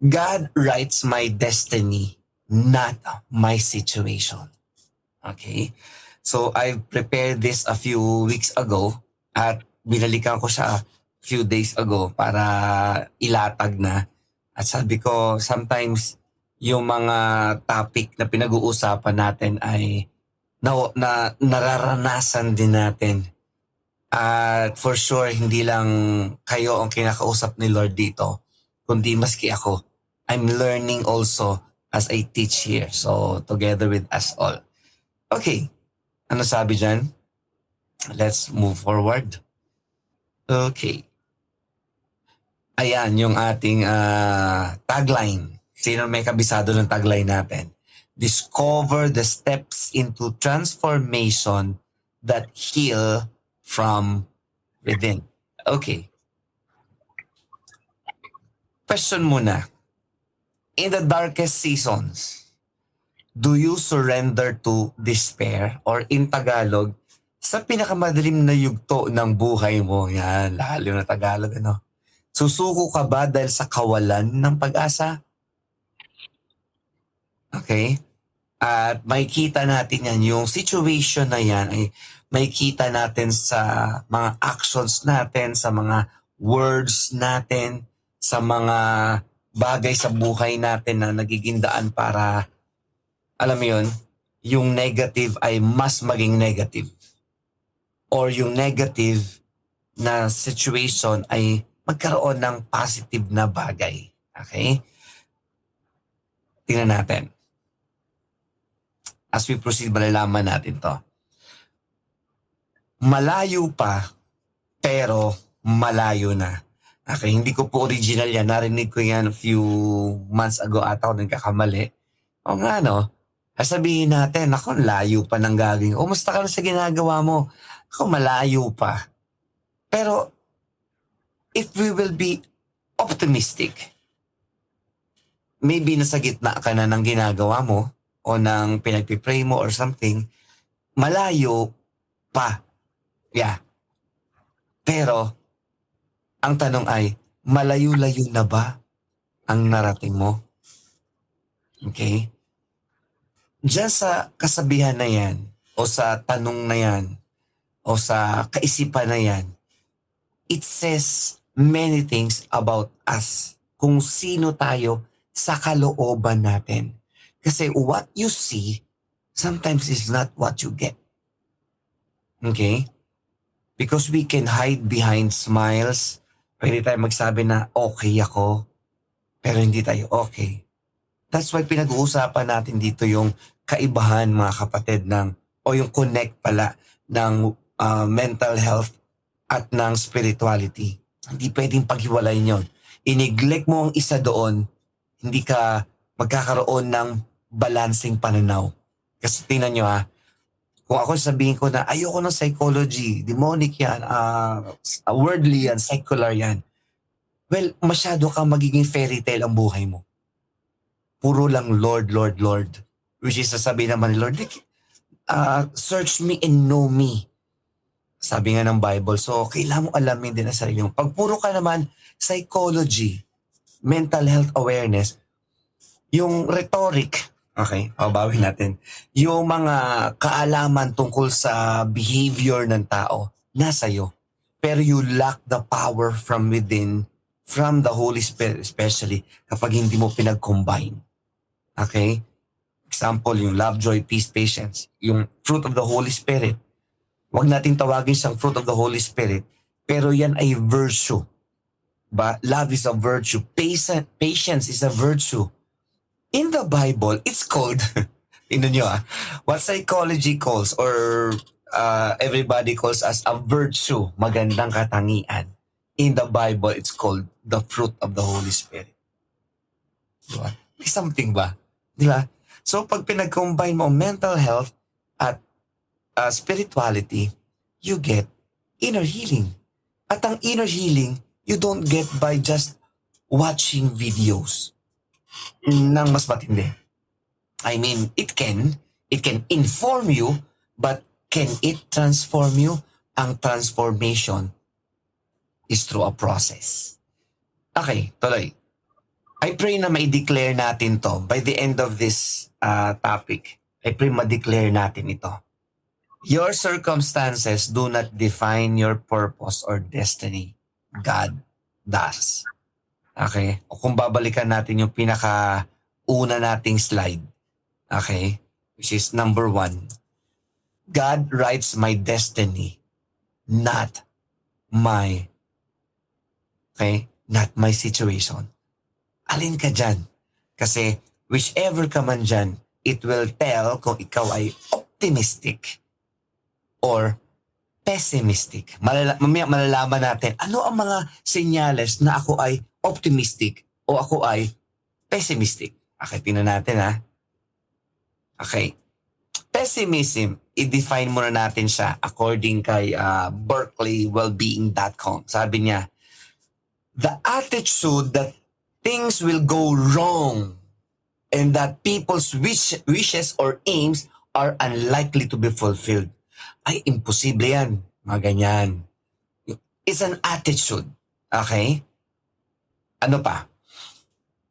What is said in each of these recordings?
God writes my destiny, not my situation. Okay? So I prepared this a few weeks ago at binalikan ko siya a few days ago para ilatag na. At sabi ko, sometimes yung mga topic na pinag-uusapan natin ay nararanasan din natin. At for sure, hindi lang kayo ang kinakausap ni Lord dito, kundi maski ako. I'm learning also as I teach here. So, together with us all. Okay, ano sabi dyan? Let's move forward. Okay. Ayan, yung ating tagline. Sino may kabisado ng tagline natin? Discover the steps into transformation that heal from within. Okay. Question muna. In the darkest seasons, do you surrender to despair? Or in Tagalog, sa pinakamadilim na yugto ng buhay mo, yan, lalim na Tagalog, ano? Susuko ka ba dahil sa kawalan ng pag-asa? Okay? At makikita natin yan, yung situation na yan ay makikita natin sa mga actions natin, sa mga words natin, sa mga bagay sa buhay natin na nagiging daan para, alam mo yun, yung negative ay mas maging negative. Or yung negative na situation ay magkaroon ng positive na bagay. Okay? Tingnan natin. As we proceed, malalaman natin to. Malayo pa, pero malayo na. Okay, hindi ko po original yan. Narinig ko yan a few months ago ata ako nagkakamali. O nga no, sabihin natin, ako layo pa ng gagawin. O musta ka na sa ginagawa mo? Ako malayo pa. Pero, if we will be optimistic, maybe nasa gitna ka na ng ginagawa mo o ng pinagpipray mo or something, malayo pa. Yeah. Pero, ang tanong ay, malayo-layo na ba ang narating mo? Okay? Diyan sa kasabihan na yan, o sa tanong na yan, o sa kaisipan na yan, it says many things about us, kung sino tayo sa kalooban natin. Kasi what you see, sometimes is not what you get. Okay? Because we can hide behind smiles. Pwede tayo magsabi na okay ako, pero hindi tayo okay. That's why pinag-uusapan natin dito yung kaibahan, mga kapatid, o yung connect pala ng mental health at ng spirituality. Hindi pwedeng paghiwalayin yun. I-neglect mo ang isa doon, hindi ka magkakaroon ng balancing pananaw. Kasi tingnan nyo kung ako sabihin ko na ayoko ng psychology, demonic yan, worldly yan, secular yan, well, masyado kang magiging fairy tale ang buhay mo. Puro lang Lord, Lord, Lord. Which is sasabihin naman ni Lord, search me and know me. Sabi nga ng Bible. So, kailangan mo alamin din ang sarili mo. Pag puro ka naman psychology, mental health awareness, yung rhetoric, okay, bawin natin. Yung mga kaalaman tungkol sa behavior ng tao, nasa iyo. Pero you lack the power from within, from the Holy Spirit, especially kapag hindi mo pinag-combine. Okay? Example, yung love, joy, peace, patience. Yung fruit of the Holy Spirit. Huwag nating tawagin siyang fruit of the Holy Spirit, pero yan ay virtue. Love is a virtue. Patience is a virtue. In the Bible, it's called, tingnan nyo what psychology calls or everybody calls as a virtue, magandang katangian. In the Bible, it's called the fruit of the Holy Spirit. Diba? May something ba? Diba? So pag pinag-combine mo mental health at spirituality, you get inner healing. At ang inner healing, you don't get by just watching videos ng mas matindi. I mean, it can inform you, but can it transform you? Ang transformation is through a process. Okay, tuloy. I pray na ma-declare natin to by the end of this topic. I pray ma-declare natin ito. Your circumstances do not define your purpose or destiny. God does. Okay? O kung babalikan natin yung pinaka-una nating slide. Okay? Which is number 1. God writes my destiny, not my, not my situation. Alin ka dyan? Kasi whichever ka man dyan, it will tell kung ikaw ay optimistic or pessimistic. Mamaya malalaman natin ano ang mga senyales na ako ay optimistic o ako ay pessimistic. Okay, tingnan natin ha. Okay. Pessimism, i-define muna natin siya according kay berkeley-wellbeing.com. Sabi niya, the attitude that things will go wrong and that people's wishes or aims are unlikely to be fulfilled. Ay, imposible yan. Mga ganyan. It's an attitude. Okay? Ano pa?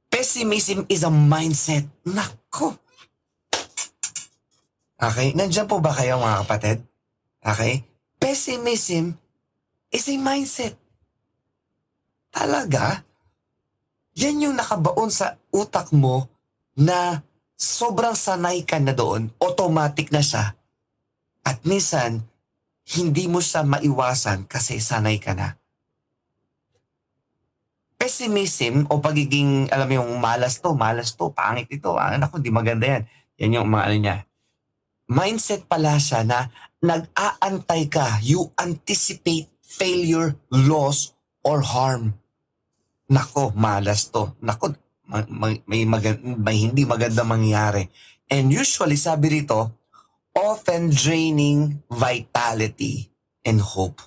Pessimism is a mindset. Nako. Okay? Nandiyan po ba kayo mga kapatid? Okay? Pessimism is a mindset. Talaga? Yan yung nakabaon sa utak mo na sobrang sanay ka na doon, automatic na siya. At minsan, hindi mo siya maiwasan kasi sanay ka na. Pessimism o pagiging, alam mo yung malas to, pangit ito, naku, di maganda yan. Yan yung mga ano niya. Mindset pala siya na nag-aantay ka, you anticipate failure, loss, or harm. Nako, malas to. Nako, may hindi maganda mangyari. And usually, sabi rito, often draining vitality and hope.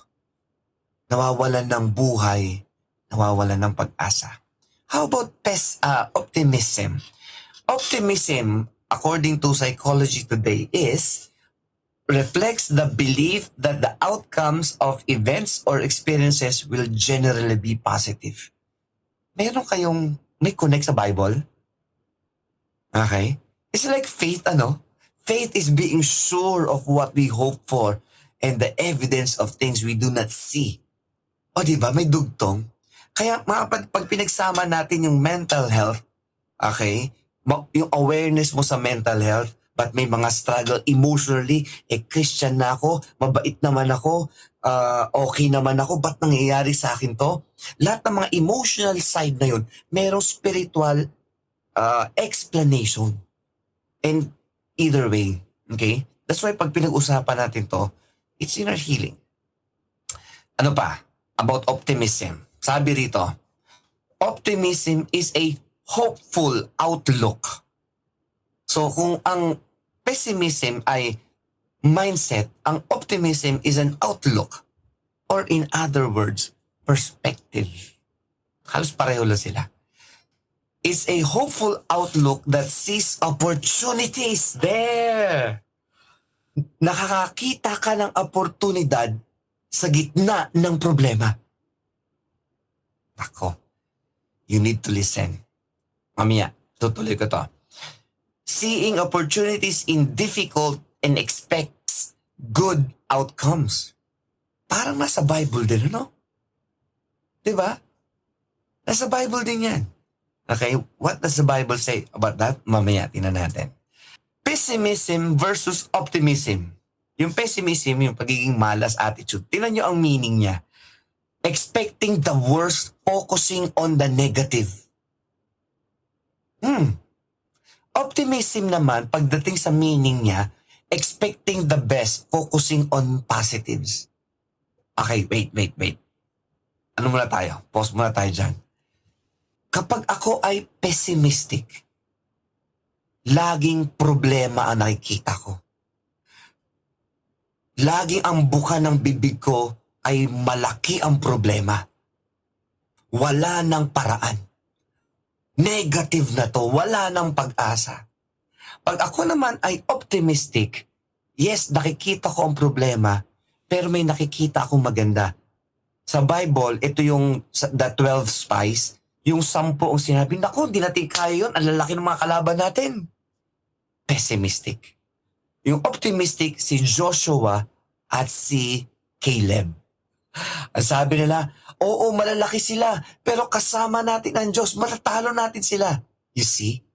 Nawawalan ng buhay, nawawalan ng pag-asa. How about optimism? Optimism, according to Psychology Today, reflects the belief that the outcomes of events or experiences will generally be positive. May connect sa Bible? Okay? It's like faith, Faith is being sure of what we hope for and the evidence of things we do not see. O diba, may dugtong. Kaya pag pinagsama natin yung mental health, okay, yung awareness mo sa mental health, but may mga struggle emotionally, Christian na ako, mabait naman ako, okay naman ako, ba't nangyayari sa akin to? Lahat ng mga emotional side na yun, merong spiritual explanation. And either way, okay? That's why pag pinag-usapan natin to, it's inner healing. Ano pa? About optimism. Sabi rito, optimism is a hopeful outlook. So kung ang pessimism ay mindset, ang optimism is an outlook. Or in other words, perspective. Halos pareho lang sila. Is a hopeful outlook that sees opportunities there. Nakakakita ka ng oportunidad sa gitna ng problema. Ako, you need to listen. Mamaya, tutuloy ko to. Seeing opportunities in difficult and expects good outcomes. Parang nasa Bible din, ano? Diba? Nasa Bible din yan. Okay, what does the Bible say about that? Mamaya, tingnan natin. Pessimism versus optimism. Yung pessimism, yung pagiging malas attitude. Tingnan nyo ang meaning niya. Expecting the worst, focusing on the negative. Optimism naman, pagdating sa meaning niya, expecting the best, focusing on positives. Okay, wait. Ano muna tayo? Pause muna tayo dyan. Kapag ako ay pessimistic, laging problema ang nakikita ko. Laging ang buka ng bibig ko ay malaki ang problema. Wala nang paraan. Negative na to, wala nang pag-asa. Pag ako naman ay optimistic, yes, nakikita ko ang problema, pero may nakikita akong maganda. Sa Bible, ito yung the 12 spies, Yung 10 ang sinabi, naku, hindi natin kaya yun. Ang lalaki ng mga kalaban natin. Pessimistic. Yung optimistic, si Joshua at si Caleb. Ang sabi nila, oo, malalaki sila, pero kasama natin ang Diyos, matatalo natin sila. You see?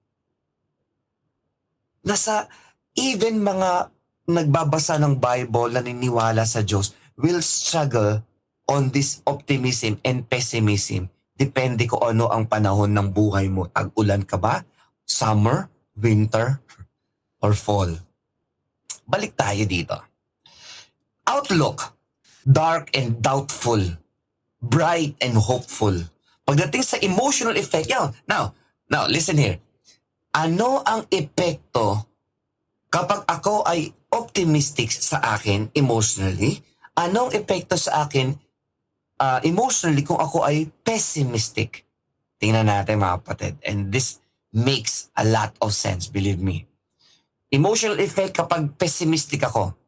Nasa, even mga nagbabasa ng Bible, naniniwala sa Diyos, will struggle on this optimism and pessimism. Depende kung ano ang panahon ng buhay mo. Tag-ulan ka ba? Summer? Winter? Or fall? Balik tayo dito. Outlook. Dark and doubtful, bright and hopeful. Pagdating sa emotional effect, now, listen here. Ano ang epekto kapag ako ay optimistic sa akin emotionally? Anong epekto sa akin emotionally kung ako ay pessimistic? Tingnan natin mga kapatid. And this makes a lot of sense, believe me. Emotional effect kapag pessimistic ako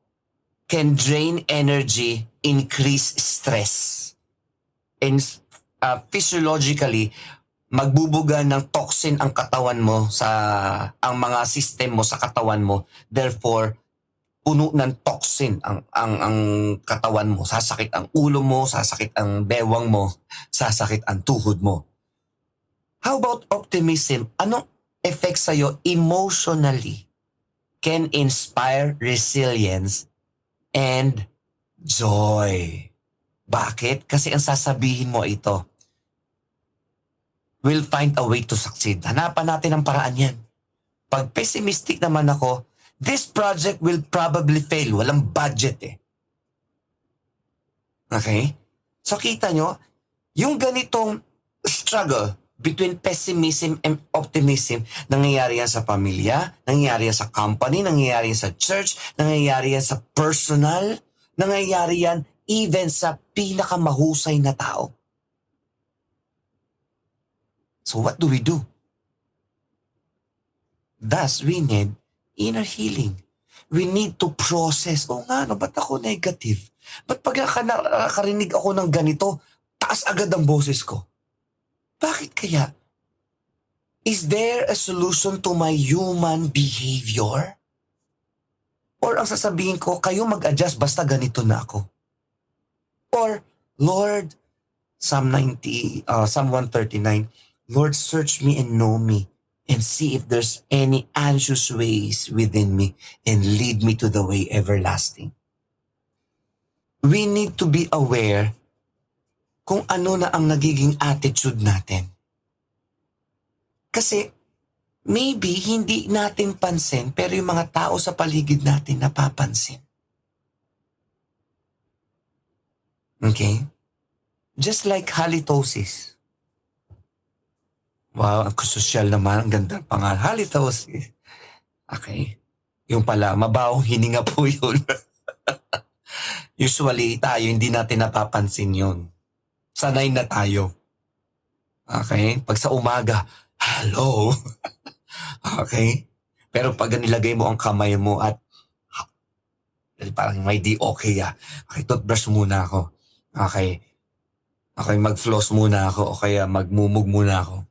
can drain energy, increase stress. And physiologically, magbubuga ng toxin ang katawan mo ang mga system mo sa katawan mo. Therefore, puno ng toxin ang katawan mo. Sasakit ang ulo mo, sasakit ang bewang mo, sasakit ang tuhod mo. How about optimism? Anong effect sa'yo emotionally? Can inspire resilience and joy. Bakit? Kasi ang sasabihin mo ito, we'll find a way to succeed. Hanapan natin ang paraan yan. Pag pessimistic naman ako, this project will probably fail. Walang budget eh. Okay? So kita nyo, yung ganitong struggle between pessimism and optimism, nangyayari yan sa pamilya, nangyayari yan sa company, nangyayari yan sa church, nangyayari yan sa personal, nangyayari yan even sa pinakamahusay na tao. So what do we do? Thus, we need inner healing. We need to process, ba't ako negative? Ba't pag nakarinig ako ng ganito, taas agad ang boses ko? Bakit kaya? Is there a solution to my human behavior? Or ang sasabihin ko, kayo mag-adjust basta ganito na ako. Or, Lord, Psalm 139, Lord, search me and know me and see if there's any anxious ways within me and lead me to the way everlasting. We need to be aware kung ano na ang nagiging attitude natin. Kasi maybe hindi natin pansin pero yung mga tao sa paligid natin napapansin. Okay? Just like halitosis. Wow, ang sosyal naman. Ang ganda pangalan. Halitosis. Okay. Yung pala, mabawang hininga po yun. Usually tayo, hindi natin napapansin yun. Sanay na tayo. Okay? Pag sa umaga, hello. Okay? Pero pag nilagay mo ang kamay mo at parang may di okay Okay, toothbrush muna ako. Okay. Okay, mag-floss muna ako o kaya magmumug muna ako.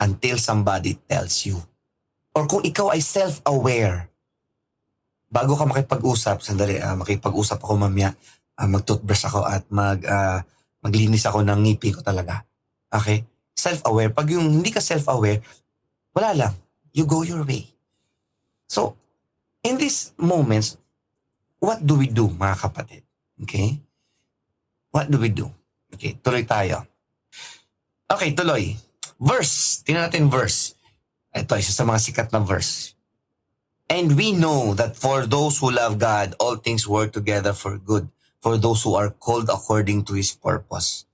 Until somebody tells you. Or kung ikaw ay self-aware, bago ka makipag-usap, makipag-usap ako mamaya, mag-toothbrush ako at maglinis ako ng ngipin ko talaga. Okay? Self-aware. Pag yung hindi ka self-aware, wala lang. You go your way. So, in these moments, what do we do, mga kapatid? Okay? What do we do? Okay, tuloy tayo. Okay, tuloy. Verse. Tingnan natin verse. Ito, isa sa mga sikat na verse. And we know that for those who love God, all things work together for good, for those who are called according to His purpose.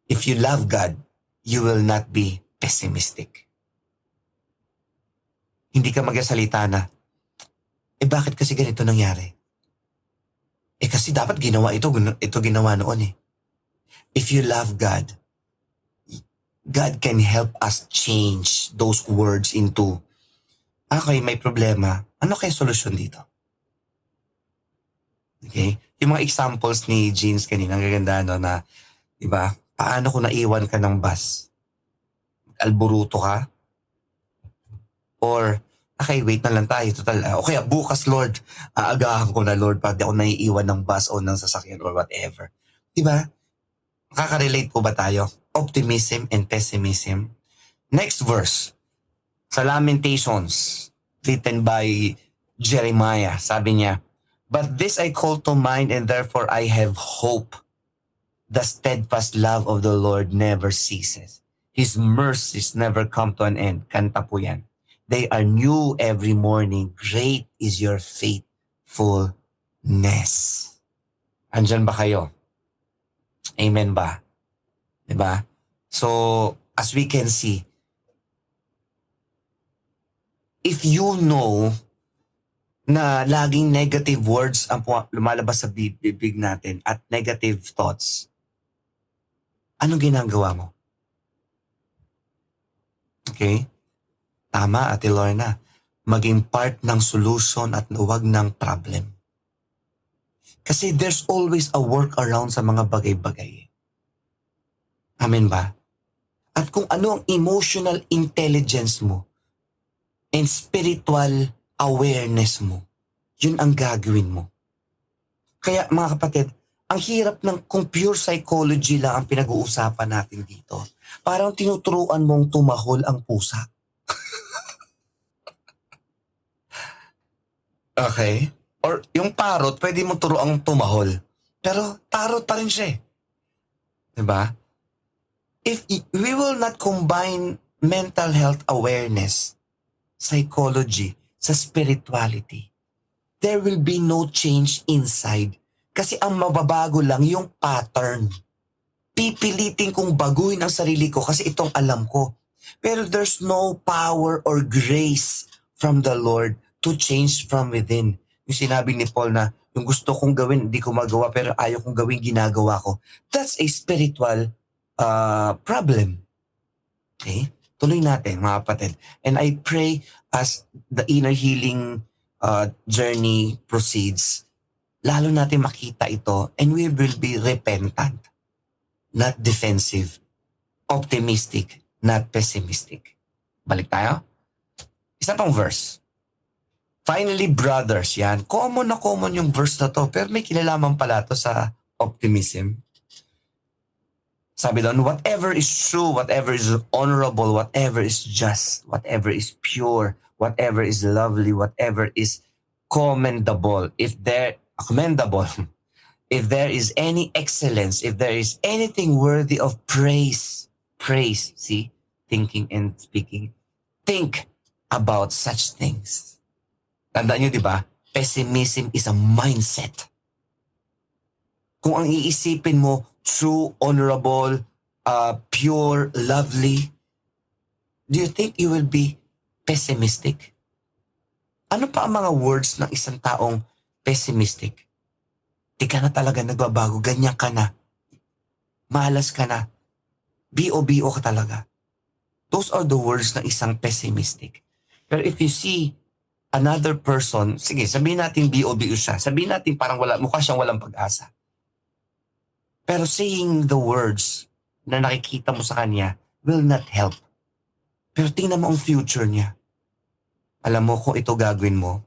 If you love God, you will not be pessimistic. Hindi ka magsasalita na, bakit kasi ganito nangyari? Kasi dapat ginawa ito ginawa noon eh. If you love God, God can help us change those words into, okay, may problema. Ano kaya solusyon dito? Okay? Yung mga examples ni Jeans kanina, ang gaganda na, di ba? Paano kung naiwan ka ng bus? alburuto ka? Or, okay, wait na lang tayo. Total, o kaya bukas, Lord, aagahan ko na, Lord, para di ako naiiwan ng bus o ng sasakyan or whatever. Diba? Makaka-relate po ba tayo? Optimism and pessimism. Next verse. Sa Lamentations, written by Jeremiah, sabi niya, "But this I call to mind and therefore I have hope. The steadfast love of the Lord never ceases. His mercies never come to an end." Kanta po yan. "They are new every morning. Great is your faithfulness." Andyan ba kayo? Amen ba? Diba? So, as we can see, if you know na laging negative words ang lumalabas sa bibig natin at negative thoughts, anong ginagawa mo? Okay? Tama, Ate Lorna. Maging part ng solution at huwag ng problem. Kasi there's always a workaround sa mga bagay-bagay. Amen ba? At kung ano ang emotional intelligence mo and spiritual awareness mo, yun ang gagawin mo. Kaya mga kapatid, ang hirap ng kung pure psychology lang ang pinag-uusapan natin dito. Parang tinuturuan mong tumahol ang pusa. Okay? Or yung parrot, pwede mo turuang tumahol. Pero parrot pa rin siya eh. Diba? If we will not combine mental health awareness, psychology, sa spirituality, there will be no change inside. Kasi ang mababago lang yung pattern. Pipilitin kong baguhin ang sarili ko kasi itong alam ko. Pero there's no power or grace from the Lord to change from within. Yung sinabi ni Paul na yung gusto kong gawin, hindi ko magawa, pero ayaw kong gawin, ginagawa ko. That's a spiritual problem. Okay? Tuloy natin, mga kapatid. And I pray as the inner healing journey proceeds, lalo natin makita ito and we will be repentant, not defensive, optimistic, not pessimistic. Balik tayo. Isa pang verse. "Finally, brothers," yan. Common na common yung verse na to, pero may kinalaman pala to sa optimism. Sabi doon, "Whatever is true, whatever is honorable, whatever is just, whatever is pure, whatever is lovely, whatever is commendable, if there is any excellence, if there is anything worthy of praise," see, thinking and speaking, "think about such things." Tandaan nyo, di ba? Pessimism is a mindset. Kung ang iisipin mo, true, honorable, pure, lovely, do you think you will be pessimistic? Ano pa ang mga words ng isang taong pessimistic? Di ka na talaga nagbabago, ganyan ka na. Malas ka na. B.O.B.O. ka talaga. Those are the words ng isang pessimistic. Pero if you see another person, sige, sabihin natin B.O.B.O. siya. Sabihin natin parang mukha siyang walang pag-asa. Pero saying the words na nakikita mo sa kanya will not help. Pero tingnan mo ang future niya. Alam mo, kung ito gagawin mo,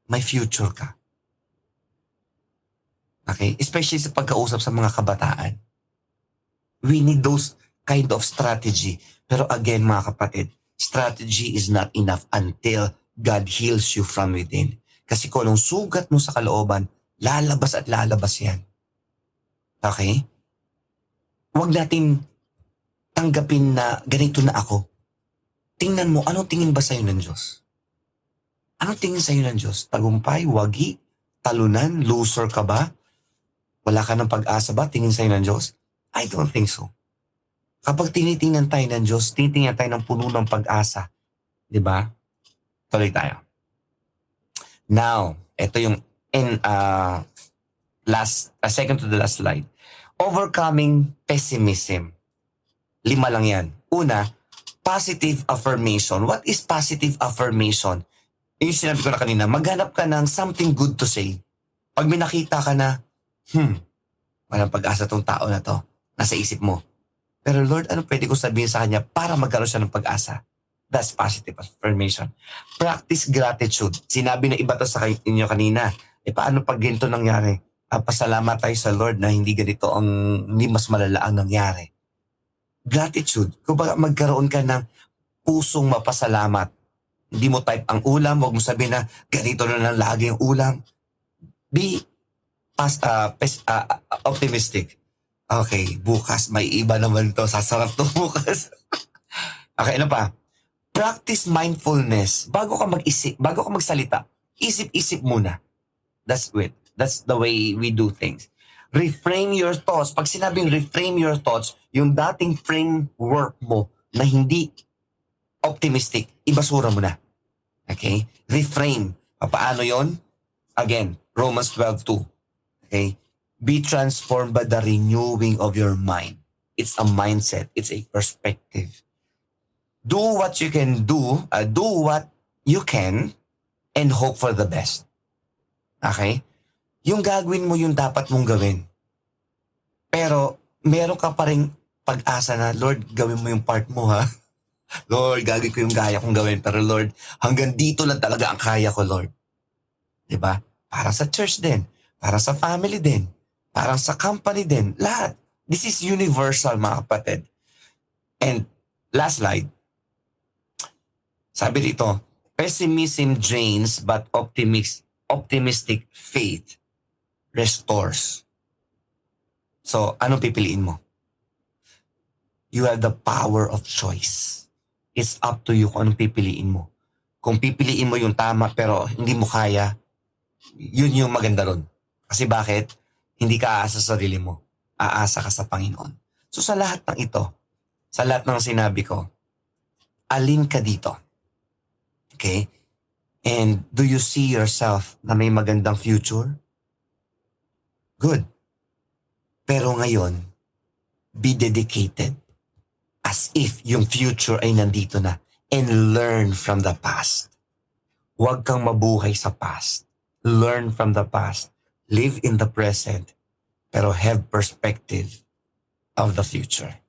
may future ka. Okay? Especially sa pagkausap sa mga kabataan. We need those kind of strategy. Pero again, mga kapatid, strategy is not enough until God heals you from within. Kasi kung anong sugat mo sa kalooban, lalabas at lalabas yan. Okay? Huwag natin tanggapin na ganito na ako. Tingnan mo, anong tingin ba sa'yo ng Diyos? Anong tingin sa'yo ng Diyos? Tagumpay, wagi, talunan, loser ka ba? Wala ka ng pag-asa ba? Tingin sa'yo ng Diyos? I don't think so. Kapag tinitingnan tayo ng Diyos, tinitingnan tayo ng puno ng pag-asa. Diba? Tuloy tayo. Now, ito yung second to the last slide. Overcoming pessimism. 5 lang yan. Una, positive affirmation. What is positive affirmation? Yung sinabi ko na kanina, maghanap ka ng something good to say. Pag may nakita ka na, walang pag-asa tong tao na to, nasa isip mo, Pero Lord, ano pwede ko sabihin sa kanya para magkaroon siya ng pag-asa? That's positive affirmation. Practice gratitude. Sinabi na iba to sa inyo kanina. Paano pag ganito nangyari? Pasalamat tayo sa Lord na hindi ganito hindi mas malala ang nangyari. Gratitude. Kung baga magkaroon ka ng pusong mapasalamat. Hindi mo type ang ulam, huwag mo sabihin na ganito na lang lagi yung ulam. Be optimistic. Okay, bukas may iba naman to. Sasarap to bukas. Okay, ano pa? Practice mindfulness. Bago ka mag-isip, bago ka magsalita, isip-isip muna. That's it. That's the way we do things. Reframe your thoughts. Pag sinabing reframe your thoughts, yung dating framework mo na hindi optimistic, ibasura mo na. Okay? Reframe. Paano yon? Again, Romans 12:2. Okay? Be transformed by the renewing of your mind. It's a mindset. It's a perspective. Do what you can do. Do what you can and hope for the best. Okay? Yung gagawin mo yung dapat mong gawin. Pero meron ka pa rin pag-asa na, Lord, gawin mo yung part mo ha. Lord, gagawin ko yung kaya kong gawin. Pero Lord, hanggang dito lang talaga ang kaya ko, Lord. Diba? Para sa church din. Para sa family din. Para sa company din. Lahat. This is universal, mga kapatid. And last slide. Sabi dito, pessimism drains but optimistic faith restores. So, anong pipiliin mo? You have the power of choice. It's up to you kung anong pipiliin mo. Kung pipiliin mo yung tama pero hindi mo kaya, yun yung maganda ron. Kasi bakit? Hindi ka aasa sa sarili mo. Aasa ka sa Panginoon. So sa lahat ng ito, sa lahat ng sinabi ko, alin ka dito? Okay? And do you see yourself na may magandang future? Good. Pero ngayon, be dedicated as if yung future ay nandito na and learn from the past. Huwag kang mabuhay sa past. Learn from the past. Live in the present. Pero have perspective of the future.